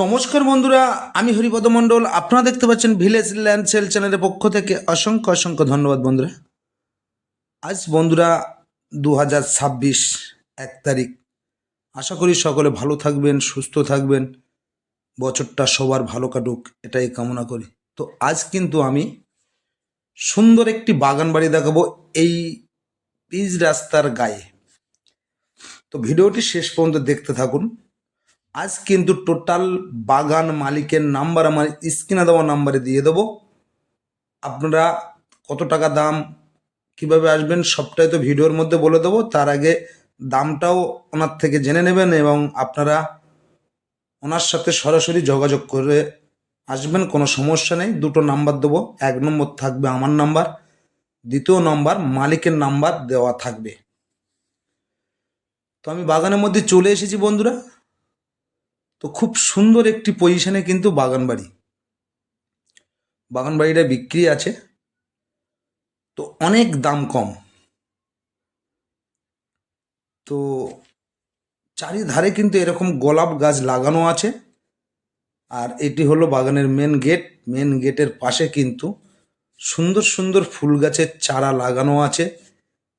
নমস্কার বন্ধুরা, আমি হরিপদ মণ্ডল। আপনারা দেখতে পাচ্ছেন ভিলেজ ল্যান্ড সেল চ্যানেলের পক্ষ থেকে অসংখ্য অসংখ্য ধন্যবাদ বন্ধুরা। আজ বন্ধুরা 2026 1 তারিখ। আশা করি সকলে ভালো থাকবেন, সুস্থ থাকবেন, বছরটা সবার ভালো কাটুক, এটাই কামনা করি। তো আজ কিন্তু আমি সুন্দর একটি বাগান বাড়ি দেখাবো এই পিচ রাস্তার গায়ে। তো ভিডিওটি শেষ পর্যন্ত দেখতে থাকুন। আজ কিন্তু টোটাল বাগান মালিকের নাম্বার আমার স্ক্রিনে দেওয়া নাম্বারে দিয়ে দেবো। আপনারা কত টাকা দাম, কিভাবে আসবেন, সবটাই তো ভিডিওর মধ্যে বলে দেবো। তার আগে দামটাও ওনার থেকে জেনে নেবেন এবং আপনারা ওনার সাথে সরাসরি যোগাযোগ করে আসবেন, কোনো সমস্যা নেই। দুটো নাম্বার দেবো, 1 নম্বর থাকবে আমার নাম্বার, দ্বিতীয় নম্বর মালিকের নাম্বার দেওয়া থাকবে। তো আমি বাগানের মধ্যে চলে এসেছি বন্ধুরা। তো খুব সুন্দর একটি পজিশনে কিন্তু বাগান বাড়িটা বিক্রি আছে। তো অনেক দাম কম। তো চারিধারে কিন্তু এরকম গোলাপ গাছ লাগানো আছে। আর এটি হলো বাগানের মেন গেটের পাশে কিন্তু সুন্দর সুন্দর ফুল গাছের চারা লাগানো আছে।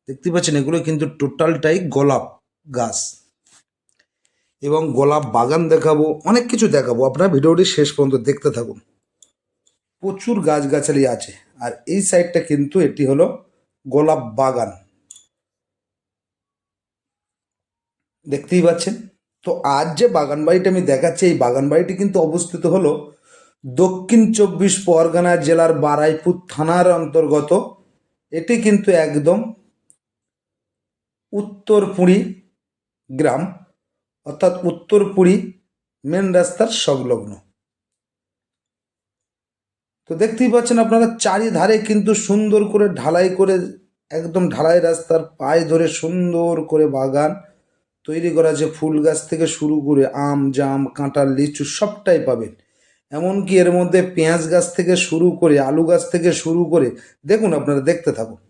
দেখতে পাচ্ছেন এগুলো কিন্তু টোটালটাই গোলাপ গাছ এবং গোলাপ বাগান দেখাবো, অনেক কিছু দেখাবো। আপনারা ভিডিওটি শেষ পর্যন্ত দেখতে থাকুন। প্রচুর গাছগাছালি আছে। আর এই সাইডটা কিন্তু এটি হলো গোলাপ বাগান, দেখতেই পাচ্ছেন। তো আজ যে বাগান বাড়িটা আমি দেখাচ্ছি, এই বাগান বাড়িটি কিন্তু অবস্থিত হলো দক্ষিণ 24 পরগনা জেলার বারাইপুর থানার অন্তর্গত। এটি কিন্তু একদম উত্তরপুরী গ্রাম, অর্থাৎ উত্তরপুরী মেন রাস্তার সংলগ্ন। তো দেখতেই পাচ্ছেন আপনারা, চারিধারে কিন্তু সুন্দর করে ঢালাই করে, একদম ঢালাই রাস্তার পায়ে ধরে সুন্দর করে বাগান তৈরি করা আছে। ফুল গাছ থেকে শুরু করে আম, জাম, কাঁঠাল, লিচু সবটাই পাবেন। এমনকি এর মধ্যে পেঁয়াজ গাছ থেকে শুরু করে, আলু গাছ থেকে শুরু করে, দেখুন আপনারা দেখতে থাকুন।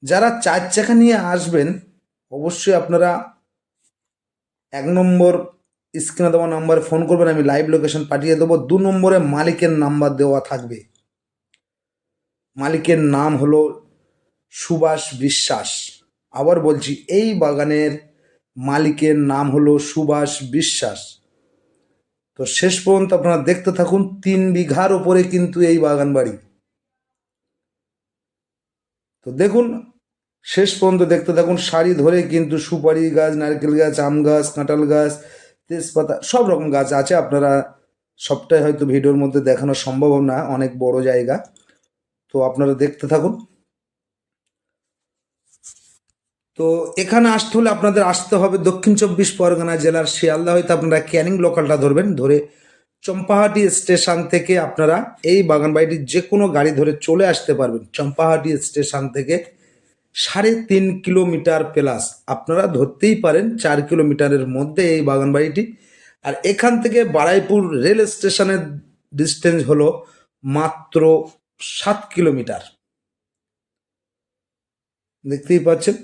যারা 4 চাকা নিয়ে আসবেন অবশ্যই আপনারা 1 নম্বর স্ক্রিনে দেওয়া নাম্বারে ফোন করবেন, আমি লাইভ লোকেশন পাঠিয়ে দেবো। 2 নম্বরে মালিকের নাম্বার দেওয়া থাকবে। মালিকের নাম হলো সুভাষ বিশ্বাস। আবার বলছি, এই বাগানের মালিকের নাম হলো সুভাষ বিশ্বাস। তো শেষ পর্যন্ত আপনারা দেখতে থাকুন। 3 বিঘার উপরে কিন্তু এই বাগান বাড়ি। তো দেখুন, শেষ পর্যন্ত দেখতে থাকুন। সারি ধরে কিন্তু সুপারি গাছ, নারকেল গাছ, আম গাছ, কাঁঠাল গাছ, তেজপাতা, সব রকম গাছ আছে। আপনারা সবটাই হয়তো ভিডিওর মধ্যে দেখানো সম্ভব না, অনেক বড় জায়গা। তো আপনারা দেখতে থাকুন। তো এখানে আসতে হলে আপনাদের আসতে হবে দক্ষিণ 24 পরগনা জেলার শিয়ালদা হইতে আপনারা ক্যানিং লোকালটা ধরবেন। ধরে চম্পাহাটি স্টেশন থেকে আপনারা এই বাগান বাড়িটির যে কোনো গাড়ি ধরে চলে আসতে পারবেন। চম্পাহাটি স্টেশন থেকে 3.5 কিলোমিটার প্লাস আপনারা ধরতেই পারেন, 4 কিলোমিটারের মধ্যে এই বাগান বাড়িটি। আর এখান থেকে বারাইপুর রেল স্টেশনের ডিস্টেন্স হলো মাত্র 7 কিলোমিটার। দেখতেই পাচ্ছেন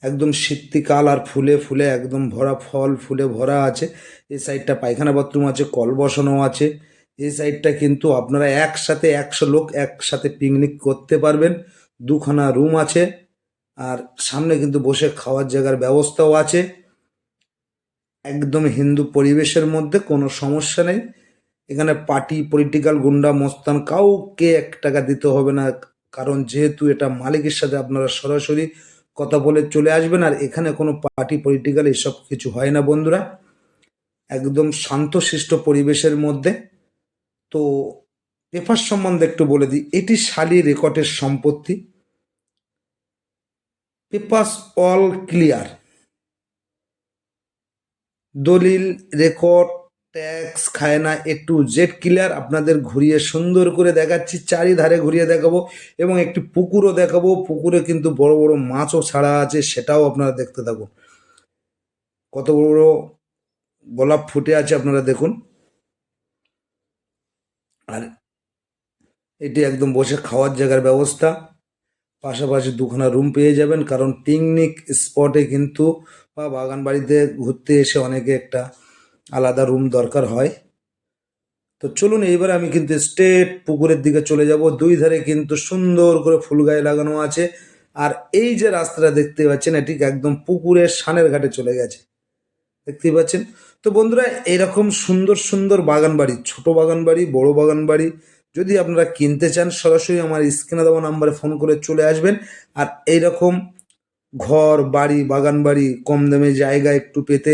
একদম শীতকাল, আর ফুলে ফুলে একদম ভরা, ফল ফুলে ভরা আছে। এই সাইডটা পায়খানা বাথরুম আছে, কল বসানো আছে। এই সাইডটা কিন্তু আপনারা একসাথে 100 লোক একসাথে পিকনিক করতে পারবেন। 2খানা রুম আছে। আর সামনে কিন্তু বসে খাওয়ার জায়গার ব্যবস্থাও আছে। একদম হিন্দু পরিবেশের মধ্যে, কোনো সমস্যা নেই। এখানে পার্টি, পলিটিক্যাল, গুন্ডা, মস্তান কাউকে 1 টাকা দিতে হবে না। কারণ যেহেতু এটা মালিকের সাথে আপনারা সরাসরি কথা বলে চলে আসবেন। আর এখানে কোনো পার্টি, পলিটিক্যাল এসব কিছু হয় না বন্ধুরা। একদম শান্তশিষ্ট পরিবেশের মধ্যে। তো পেপার সম্বন্ধে একটু বলে দিই। এটি শালি রেকর্ডের সম্পত্তি। পেপার্স অল ক্লিয়ার, দলিল, রেকর্ড, ট্যাক্স খায় না, A to Z ক্লিয়ার। আপনাদের ঘুরিয়ে সুন্দর করে দেখাচ্ছি, চারিধারে ঘুরিয়ে দেখাবো এবং একটি পুকুরও দেখাবো। পুকুরে কিন্তু বড় বড় মাছও ছাড়া আছে, সেটাও আপনারা দেখতে থাকুন। কত বড় বড় গোলাপ ফুটে আছে আপনারা দেখুন। আর এটি একদম বসে খাওয়ার জায়গার ব্যবস্থা। পাশাপাশি 2খানা রুম পেয়ে যাবেন। কারণ পিকনিক স্পটে কিন্তু বা বাগান বাড়িতে ঘুরতে এসে অনেকে একটা আলাদা রুম দরকার হয়। তো চলুন এইবার আমি কিন্তু স্ট্রেট পুকুরের দিকে চলে যাব। দুই ধারে কিন্তু সুন্দর করে ফুল গায়ে লাগানো আছে। আর এই যে রাস্তাটা দেখতে পাচ্ছেন এটি একদম পুকুরের সানের ঘাটে চলে গেছে, দেখতেই পাচ্ছেন। তো বন্ধুরা, এরকম সুন্দর সুন্দর বাগান বাড়ি, ছোট বাগান বাড়ি, বড় বাগান বাড়ি যদি আপনারা কিনতে চান, সরাসরি আমার স্ক্রিনে দেওয়া নাম্বারে ফোন করে চলে আসবেন। আর এইরকম ঘর বাড়ি, বাগান বাড়ি, কম দামে জায়গা একটু পেতে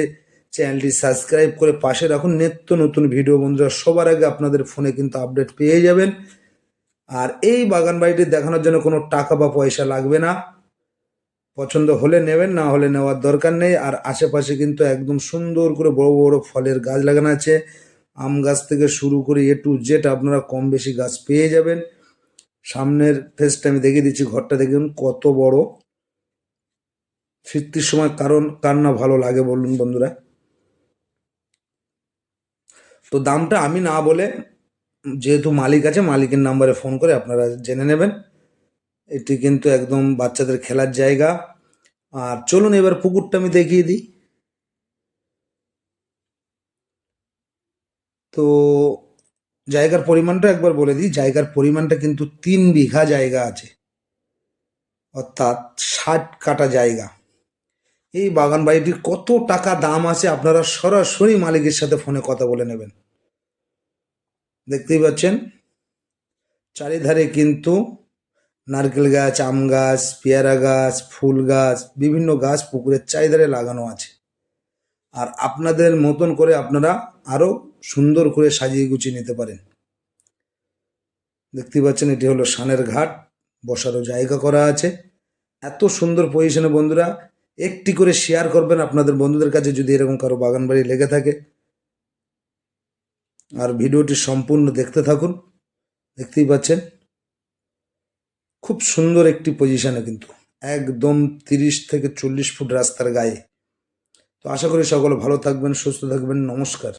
চ্যানেলটি সাবস্ক্রাইব করে পাশে রাখুন। নিত্য নতুন ভিডিও বন্ধুরা সবার আগে আপনাদের ফোনে কিন্তু আপডেট পেয়ে যাবেন। আর এই বাগান বাড়িটি দেখানোর জন্য কোনো টাকা বা পয়সা লাগবে না। পছন্দ হলে নেবেন, না হলে নেওয়ার দরকার নেই। আর আশেপাশে কিন্তু একদম সুন্দর করে বড় বড় ফলের গাছ লাগানো আছে। আম গাছ থেকে শুরু করে টু জেড আপনারা কম বেশি গাছ পেয়ে যাবেন। সামনের ফেসটা আমি দেখিয়ে দিচ্ছি, ঘরটা দেখুন কত বড়। ফিরতির সময় কার না ভালো লাগে বলুন বন্ধুরা। তো দামটা আমি না বলে, যেহেতু মালিক আছে, মালিকের নাম্বারে ফোন করে আপনারা জেনে নেবেন। এটি কিন্তু একদম বাচ্চাদের খেলার জায়গা। আর চলুন এবার পুকুরটা আমি দেখিয়ে দিই। তো জায়গার পরিমাণটা একবার বলে দিই, জায়গার পরিমাণটা কিন্তু 3 বিঘা জায়গা আছে, অর্থাৎ 60 কাটা জায়গা। এই বাগান বাড়িটির কত টাকা দাম আছে আপনারা সরাসরি মালিকের সাথে ফোনে কথা বলে নেবেন। দেখতেই পাচ্ছেন চারিধারে কিন্তু নারকেল গাছ, আম গাছ, পেয়ারা গাছ, ফুল গাছ, বিভিন্ন গাছ পুকুরের চারিধারে লাগানো আছে। আর আপনাদের মতন করে আপনারা আরও সুন্দর করে সাজিয়ে গুছিয়ে নিতে পারেন। দেখতেই পাচ্ছেন এটি হলো সানের ঘাট, বসারও জায়গা করা আছে। এত সুন্দর পজিশনে বন্ধুরা, একটি করে শেয়ার করবেন আপনাদের বন্ধুদের কাছে যদি এরকম কারো বাগান বাড়ি লেগে থাকে। আর ভিডিওটি সম্পূর্ণ দেখতে থাকুন। দেখতেই পাচ্ছেন খুব সুন্দর একটি পজিশনে, কিন্তু একদম 30 থেকে 40 ফুট রাস্তার গায়ে। তো আশা করি সকলে ভালো থাকবেন, সুস্থ থাকবেন। নমস্কার।